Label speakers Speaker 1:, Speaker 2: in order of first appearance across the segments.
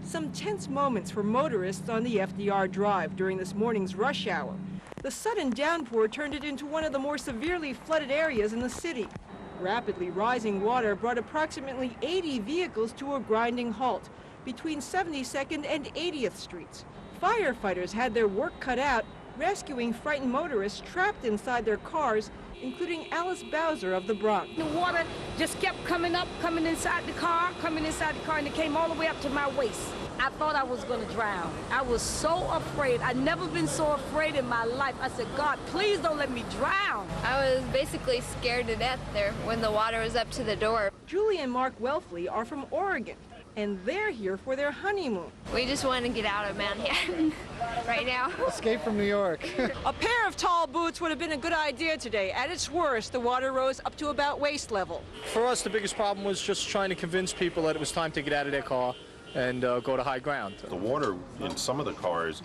Speaker 1: Some tense moments for motorists on the FDR Drive during this morning's rush hour. The sudden downpour turned it into one of the more severely flooded areas in the city. Rapidly rising water brought approximately 80 vehicles to a grinding halt between 72nd and 80th Streets. Firefighters had their work cut out, rescuing frightened motorists trapped inside their cars, including Alice Bowser of the Bronx.
Speaker 2: The water just kept coming up, coming inside the car, and it came all the way up to my waist. I thought I was going to drown. I was so afraid. I'd never been so afraid in my life. I said, God, please don't let me drown.
Speaker 3: I was basically scared to death there when the water was up to the door.
Speaker 1: Julie and Mark Welfley are from Oregon, and they're here for their honeymoon.
Speaker 3: We just want to get out of Manhattan right now.
Speaker 4: Escape from New York.
Speaker 1: A pair of tall boots would have been a good idea today. At its worst, the water rose up to about waist level.
Speaker 4: For us, the biggest problem was just trying to convince people that it was time to get out of their car and go to high ground.
Speaker 5: The water in some of the cars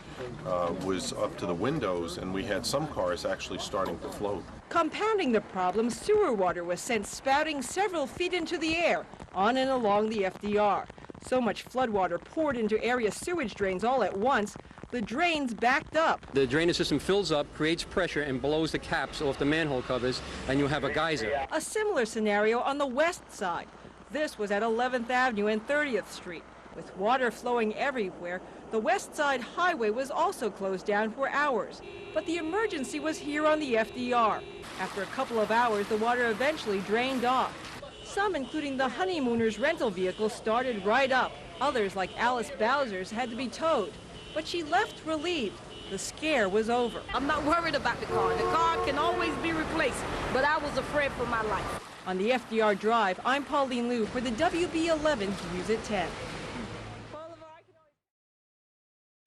Speaker 5: was up to the windows, and we had some cars actually starting to float.
Speaker 1: Compounding the problem, sewer water was sent spouting several feet into the air, on and along the FDR. So much floodwater poured into area sewage drains all at once, the drains backed up.
Speaker 6: The drainage system fills up, creates pressure, and blows the caps off the manhole covers, and you have a geyser.
Speaker 1: A similar scenario on the west side. This was at 11th Avenue and 30th Street. With water flowing everywhere, the West Side Highway was also closed down for hours. But the emergency was here on the FDR. After a couple of hours, the water eventually drained off. Some, including the honeymooners' rental vehicle, started right up. Others, like Alice Bowser's, had to be towed. But she left relieved. The scare was over.
Speaker 2: I'm not worried about the car. The car can always be replaced, but I was afraid for my life.
Speaker 1: On the FDR Drive, I'm Pauline Liu for the WB11 News at 10.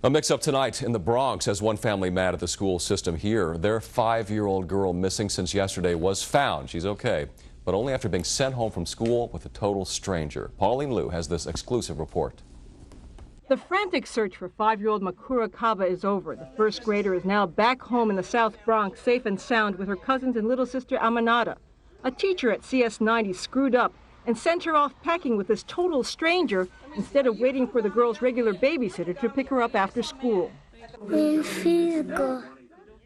Speaker 7: A mix-up tonight in the Bronx has one family mad at the school system here. Their 5-year-old girl missing since yesterday was found. She's okay, but only after being sent home from school with a total stranger. Pauline Liu has this exclusive report.
Speaker 1: The frantic search for 5-year-old Makura Kaba is over. The first grader is now back home in the South Bronx, safe and sound with her cousins and little sister Amanada. A teacher at CS90 screwed up and sent her off packing with this total stranger instead of waiting for the girl's regular babysitter to pick her up after school.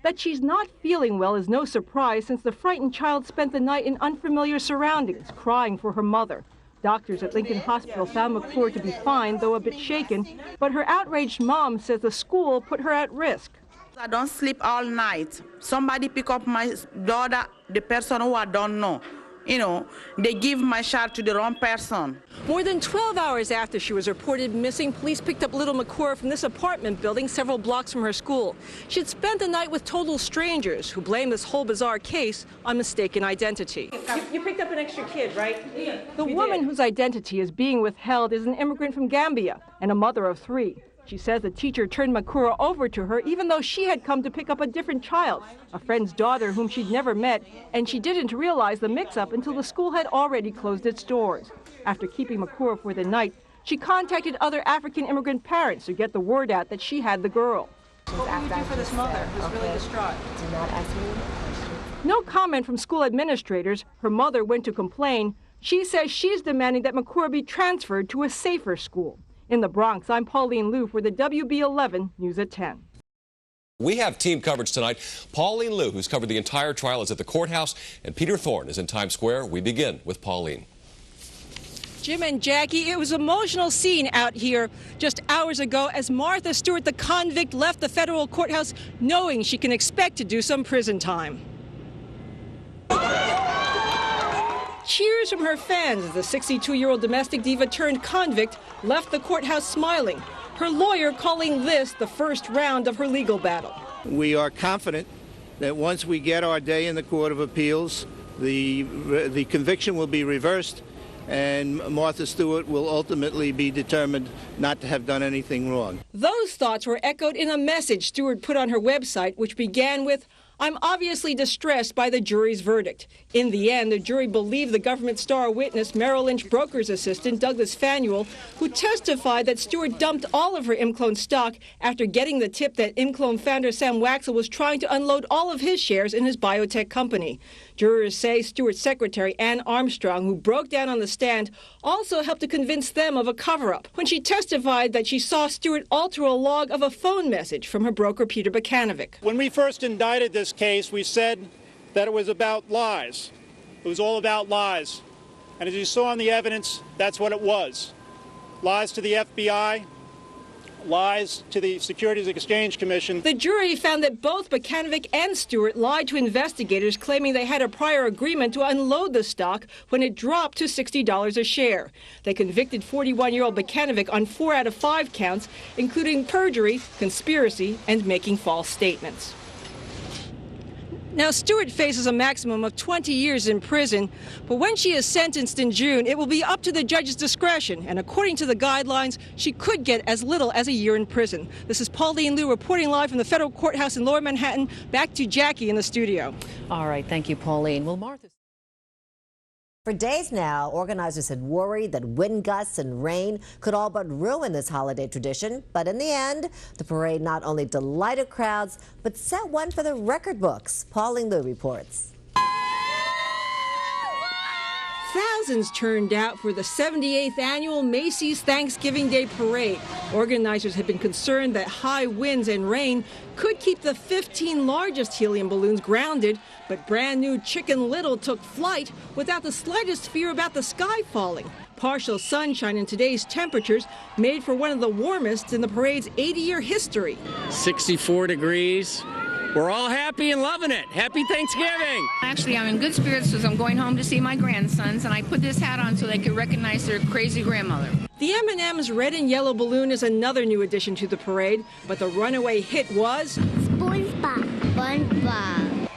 Speaker 1: That she's not feeling well is no surprise since the frightened child spent the night in unfamiliar surroundings, crying for her mother. Doctors at Lincoln Hospital found McClure to be fine, though a bit shaken, but her outraged mom says the school put her at risk.
Speaker 8: I don't sleep all night. Somebody pick up my daughter, the person who I don't know. You know, they give my child to the wrong person.
Speaker 1: More than 12 hours after she was reported missing, police picked up little Makura from this apartment building several blocks from her school. She'd spent the night with total strangers who blame this whole bizarre case on mistaken identity. You picked up an extra kid, right? Yeah. The woman whose identity is being withheld is an immigrant from Gambia and a mother of 3. She says the teacher turned Makura over to her even though she had come to pick up a different child, a friend's daughter whom she'd never met, and she didn't realize the mix-up until the school had already closed its doors. After keeping Makura for the night, she contacted other African immigrant parents to get the word out that she had the girl. What will you do for this mother who's really distraught?
Speaker 9: Do not ask me.
Speaker 1: No comment from school administrators. Her mother went to complain. She says she's demanding that Makura be transferred to a safer school. In the Bronx, I'm Pauline Liu for the WB11 News at 10.
Speaker 7: We have team coverage tonight. Pauline Liu, who's covered the entire trial, is at the courthouse, and Peter Thorne is in Times Square. We begin with Pauline.
Speaker 1: Jim and Jackie, it was an emotional scene out here just hours ago as Martha Stewart, the convict, left the federal courthouse knowing she can expect to do some prison time. Cheers from her fans as the 62-year-old domestic diva turned convict left the courthouse smiling, her lawyer calling this the first round of her legal battle.
Speaker 10: We are confident that once we get our day in the Court of Appeals, the conviction will be reversed and Martha Stewart will ultimately be determined not to have done anything wrong.
Speaker 1: Those thoughts were echoed in a message Stewart put on her website, which began with, I'm obviously distressed by the jury's verdict. In the end, the jury believed the government star witness, Merrill Lynch broker's assistant, Douglas Fanuel, who testified that Stewart dumped all of her ImClone stock after getting the tip that ImClone founder Sam Waxel was trying to unload all of his shares in his biotech company. Jurors say Stewart's secretary, Ann Armstrong, who broke down on the stand, also helped to convince them of a cover-up when she testified that she saw Stewart alter a log of a phone message from her broker, Peter Bukanovic.
Speaker 9: When we first indicted this case, we said that it was about lies. It was all about lies. And as you saw in the evidence, that's what it was. Lies to the FBI, lies to the Securities and Exchange Commission.
Speaker 1: The jury found that both Bukanovic and Stewart lied to investigators, claiming they had a prior agreement to unload the stock when it dropped to $60 a share. They convicted 41-year-old Bukanovic on 4 out of 5 counts, including perjury, conspiracy, and making false statements. Now, Stewart faces a maximum of 20 years in prison, but when she is sentenced in June, it will be up to the judge's discretion, and according to the guidelines, she could get as little as a year in prison. This is Pauline Liu reporting live from the federal courthouse in Lower Manhattan. Back to Jackie in the studio.
Speaker 11: All right, thank you, Pauline. Well, Martha.
Speaker 12: For days now, organizers had worried that wind gusts and rain could all but ruin this holiday tradition. But in the end, the parade not only delighted crowds, but set one for the record books. Pauline Liu reports.
Speaker 1: Thousands turned out for the 78th annual Macy's Thanksgiving Day Parade. Organizers had been concerned that high winds and rain could keep the 15 largest helium balloons grounded, but brand new Chicken Little took flight without the slightest fear about the sky falling. Partial sunshine and today's temperatures made for one of the warmest in the parade's 80-year history.
Speaker 13: 64 degrees. We're all happy and loving it. Happy Thanksgiving.
Speaker 14: Actually, I'm in good spirits because I'm going home to see my grandsons, and I put this hat on so they could recognize their crazy grandmother.
Speaker 1: The M&M's red and yellow balloon is another new addition to the parade, but the runaway hit was SpongeBob.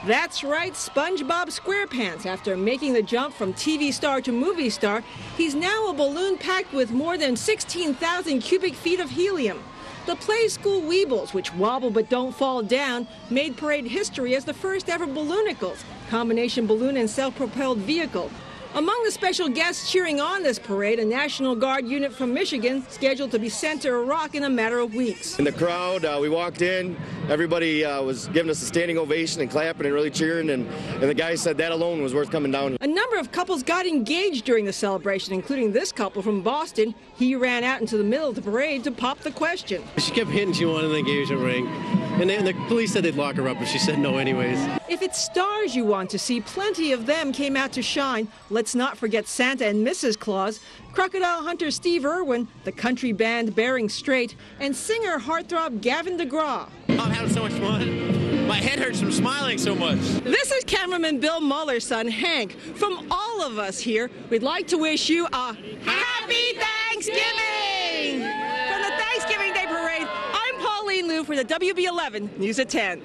Speaker 1: That's right, SpongeBob SquarePants. After making the jump from TV star to movie star, he's now a balloon packed with more than 16,000 cubic feet of helium. The Play School Weebles, which wobble but don't fall down, made parade history as the first ever Balloonicles, combination balloon and self-propelled vehicle. Among the special guests cheering on this parade, a National Guard unit from Michigan scheduled to be sent to Iraq in a matter of weeks.
Speaker 15: In the crowd, we walked in, everybody was giving us a standing ovation and clapping and really cheering, and the guy said that alone was worth coming down.
Speaker 1: A number of couples got engaged during the celebration, including this couple from Boston. He ran out into the middle of the parade to pop the question.
Speaker 16: She kept hinting she wanted an engagement ring, and the police said they'd lock her up, but she said no anyways.
Speaker 1: If it's stars you want to see, plenty of them came out to shine. Let's not forget Santa and Mrs. Claus, crocodile hunter Steve Irwin, the country band Bering Strait, and singer heartthrob Gavin DeGraw.
Speaker 17: I'm having so much fun. My head hurts from smiling so much.
Speaker 1: This is cameraman Bill Muller's son, Hank. From all of us here, we'd like to wish you a Happy Thanksgiving! From the Thanksgiving Day Parade, I'm Pauline Liu for the WB11 News at 10.